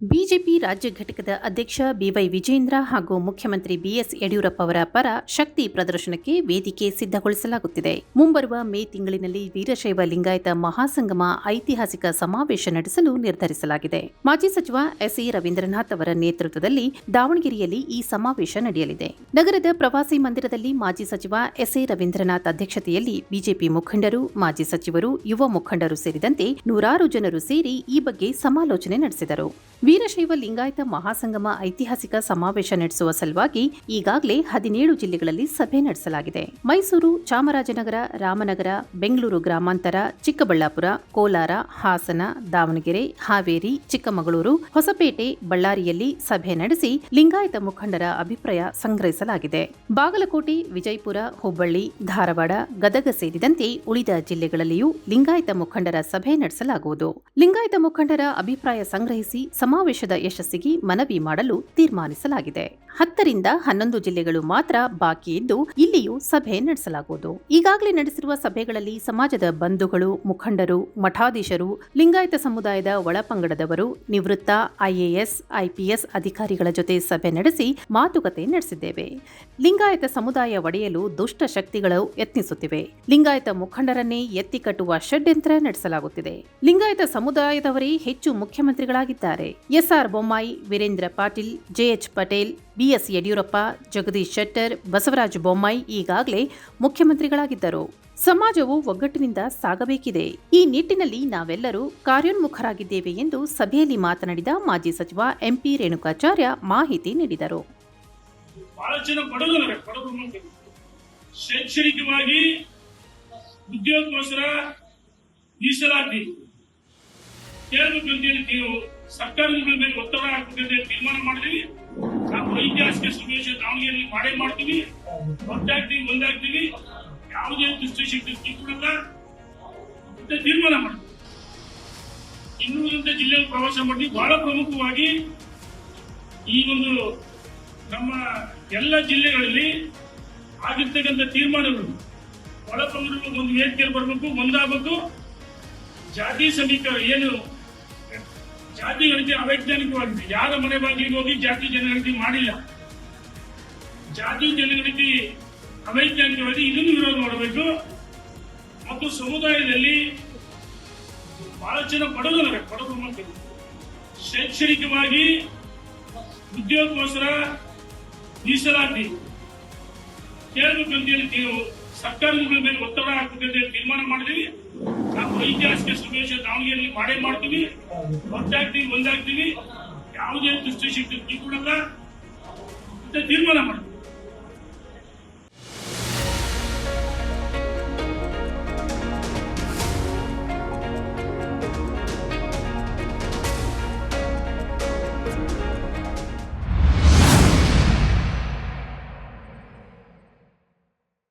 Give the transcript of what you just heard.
BJP ರಾಜ್ಯ ಘಟಕದ ಅಧ್ಯಕ್ಷ ಬಿವೈ ವಿಜೇಂದ್ರ ಹಾಗೂ ಮುಖ್ಯಮಂತ್ರಿ ಬಿಎಸ್ ಯಡಿಯೂರಪ್ಪ ಅವರ ಪರ ಶಕ್ತಿ ಪ್ರದರ್ಶನಕ್ಕೆ ವೇದಿಕೆ ಸಿದ್ಧಗೊಳಿಸಲಾಗುತ್ತಿದೆ. ಮುಂಬರುವ ಮೇ ತಿಂಗಳಿನಲ್ಲಿ ವೀರಶೈವ ಲಿಂಗಾಯತ ಮಹಾಸಂಗಮ ಐತಿಹಾಸಿಕ ಸಮಾವೇಶ ನಡೆಸಲು ನಿರ್ಧರಿಸಲಾಗಿದೆ. ಮಾಜಿ ಸಚಿವ ಎಸ್ಎ ರವೀಂದ್ರನಾಥ್ ಅವರ ನೇತೃತ್ವದಲ್ಲಿ ದಾವಣಗೆರೆಯಲ್ಲಿ ಈ ಸಮಾವೇಶ ನಡೆಯಲಿದೆ. ನಗರದ ಪ್ರವಾಸಿ ಮಂದಿರದಲ್ಲಿ ಮಾಜಿ ಸಚಿವ ಎಸ್ಎ ರವೀಂದ್ರನಾಥ್ ಅಧ್ಯಕ್ಷತೆಯಲ್ಲಿ ಬಿಜೆಪಿ ಮುಖಂಡರು, ಮಾಜಿ ಸಚಿವರು, ಯುವ ಮುಖಂಡರು ಸೇರಿದಂತೆ ನೂರಾರು ಜನರು ಸೇರಿ ಈ ಬಗ್ಗೆ ಸಮಾಲೋಚನೆ ನಡೆಸಿದರು. ವೀರಶೈವ ಲಿಂಗಾಯತ ಮಹಾಸಂಗಮ ಐತಿಹಾಸಿಕ ಸಮಾವೇಶ ನಡೆಸುವ ಸಲುವಾಗಿ ಈಗಾಗಲೇ 17 ಜಿಲ್ಲೆಗಳಲ್ಲಿ ಸಭೆ ನಡೆಸಲಾಗಿದೆ. ಮೈಸೂರು, ಚಾಮರಾಜನಗರ, ರಾಮನಗರ, ಬೆಂಗಳೂರು ಗ್ರಾಮಾಂತರ, ಚಿಕ್ಕಬಳ್ಳಾಪುರ, ಕೋಲಾರ, ಹಾಸನ, ದಾವಣಗೆರೆ, ಹಾವೇರಿ, ಚಿಕ್ಕಮಗಳೂರು, ಹೊಸಪೇಟೆ, ಬಳ್ಳಾರಿಯಲ್ಲಿ ಸಭೆ ನಡೆಸಿ ಲಿಂಗಾಯತ ಮುಖಂಡರ ಅಭಿಪ್ರಾಯ ಸಂಗ್ರಹಿಸಲಾಗಿದೆ. ಬಾಗಲಕೋಟೆ, ವಿಜಯಪುರ, ಹುಬ್ಬಳ್ಳಿ, ಧಾರವಾಡ, ಗದಗ ಸೇರಿದಂತೆ ಉಳಿದ ಜಿಲ್ಲೆಗಳಲ್ಲಿಯೂ ಲಿಂಗಾಯತ ಮುಖಂಡರ ಸಭೆ ನಡೆಸಲಾಗುವುದು. ಲಿಂಗಾಯತ ಮುಖಂಡರ ಅಭಿಪ್ರಾಯ ಸಂಗ್ರಹಿಸಿ ಸಮಾವೇಶದ ಯಶಸ್ಸಿಗೆ ಮನವಿ ಮಾಡಲು ತೀರ್ಮಾನಿಸಲಾಗಿದೆ. 10 ರಿಂದ 11 ಜಿಲ್ಲೆಗಳು ಮಾತ್ರ ಬಾಕಿ ಇದ್ದು ಇಲ್ಲಿಯೂ ಸಭೆ ನಡೆಸಲಾಗುವುದು. ಈಗಾಗಲೇ ನಡೆಸಿರುವ ಸಭೆಗಳಲ್ಲಿ ಸಮಾಜದ ಬಂಧುಗಳು, ಮುಖಂಡರು, ಮಠಾಧೀಶರು, ಲಿಂಗಾಯತ ಸಮುದಾಯದ ಒಳಪಂಗಡದವರು, ನಿವೃತ್ತ ಐಎಎಸ್, ಐಪಿಎಸ್ ಅಧಿಕಾರಿಗಳ ಜೊತೆ ಸಭೆ ನಡೆಸಿ ಮಾತುಕತೆ ನಡೆಸಿದ್ದೇವೆ. ಲಿಂಗಾಯತ ಸಮುದಾಯ ಒಡೆಯಲು ದುಷ್ಟ ಶಕ್ತಿಗಳು ಯತ್ನಿಸುತ್ತಿವೆ. ಲಿಂಗಾಯತ ಮುಖಂಡರನ್ನೇ ಎತ್ತಿಕಟ್ಟುವ ಷಡ್ಯಂತ್ರ ನಡೆಸಲಾಗುತ್ತಿದೆ. ಲಿಂಗಾಯತ ಸಮುದಾಯದವರೇ ಹೆಚ್ಚು ಮುಖ್ಯಮಂತ್ರಿಗಳಾಗಿದ್ದಾರೆ. SR Bommai, Veerendra Patil, JH Patel, BS Yediyurappa, Jagadish Shettar, Basavaraj Bommai ಈಗಾಗಲೇ ಮುಖ್ಯಮಂತ್ರಿಗಳಾಗಿದ್ದರು. ಸಮಾಜವು ಒಗ್ಗಟ್ಟಿನಿಂದ ಸಾಗಬೇಕಿದೆ. ಈ ನಿಟ್ಟಿನಲ್ಲಿ ನಾವೆಲ್ಲರೂ ಕಾರ್ಯೋನ್ಮುಖರಾಗಿದ್ದೇವೆ ಎಂದು ಸಭೆಯಲ್ಲಿ ಮಾತನಾಡಿದ ಮಾಜಿ ಸಚಿವ ಎಂಪಿ ರೇಣುಕಾಚಾರ್ಯ ಮಾಹಿತಿ ನೀಡಿದರು. ಶೈಕ್ಷಣಿಕವಾಗಿ ಉದ್ಯೋಗಕ್ಕೋಸ್ಕರ ಮೀಸಲಾತಿ ನೀವು ಸರ್ಕಾರದ ಮೇಲೆ ಒತ್ತಡ ಹಾಕಬೇಕಂತ ತೀರ್ಮಾನ ಮಾಡಿದೀವಿ. ನಾವು ಐತಿಹಾಸಿಕ ಸಮಾವೇಶ ದಾವಣಗೆರೆಯಲ್ಲಿ ಮಾಡೇ ಮಾಡ್ತೀವಿ. ಒಂದಾಗ್ತೀವಿ. ಯಾವುದೇ ದುಷ್ಟಶಕ್ತಿ ಕಿಕ್ಕುಡಲ್ಲ ಅಂತ ತೀರ್ಮಾನ ಮಾಡ್ತೀವಿ. ಇನ್ನೂರಂತೆ ಜಿಲ್ಲೆಯಲ್ಲಿ ಪ್ರವಾಸ ಮಾಡಿ ಬಹಳ ಪ್ರಮುಖವಾಗಿ ಈ ಒಂದು ನಮ್ಮ ಎಲ್ಲ ಜಿಲ್ಲೆಗಳಲ್ಲಿ ಆಗಿರ್ತಕ್ಕಂಥ ತೀರ್ಮಾನಗಳು ಒಳಪಂಗಡಗಳು ಒಂದು ವೇದಿಕೆಯಲ್ಲಿ ಬರಬೇಕು, ಒಂದಾಗಬೇಕು. ಜಾತಿ ಸಮೀಕರಣ ಏನು ಜಾತಿ ಗಣತಿ ಅವೈಜ್ಞಾನಿಕವಾಗಿದೆ. ಯಾರ ಮನೆ ಬಾಗಿಲಿಗೆ ಹೋಗಿ ಜಾತಿ ಜನಗಣತಿ ಮಾಡಿಲ್ಲ. ಜಾತಿ ಜನಗಣತಿ ಅವೈಜ್ಞಾನಿಕವಾಗಿ ಇದನ್ನು ವಿರೋಧ ಮಾಡಬೇಕು. ಮತ್ತು ಸಮುದಾಯದಲ್ಲಿ ಬಹಳ ಜನ ಬಡವರು ಮಕ್ಕಳು ಶೈಕ್ಷಣಿಕವಾಗಿ ಉದ್ಯೋಗಕ್ಕೋಸ್ಕರ ಮೀಸಲಾತಿ ಕೇಳಬೇಕಂತೇಳಿ ನೀವು ಸರ್ಕಾರದ ಮೇಲೆ ಒತ್ತಡ ಹಾಕಬೇಕಂತ ತೀರ್ಮಾನ ಮಾಡಿದೀವಿ. ನಾವು ಐತಿಹಾಸಿಕ ಸಮಾವೇಶ ದಾವಣಗೆರೆಯಲ್ಲಿ ಮಾಡೇ ಮಾಡ್ತೀವಿ. ಒಂದಾಗ್ತೀವಿ. ಯಾವುದೇ ದುಷ್ಟಶಕ್ತಿ ಕಿಕ್ಕುಡಲ್ಲ ಅಂತ ತೀರ್ಮಾನ ಮಾಡ್ತೀವಿ.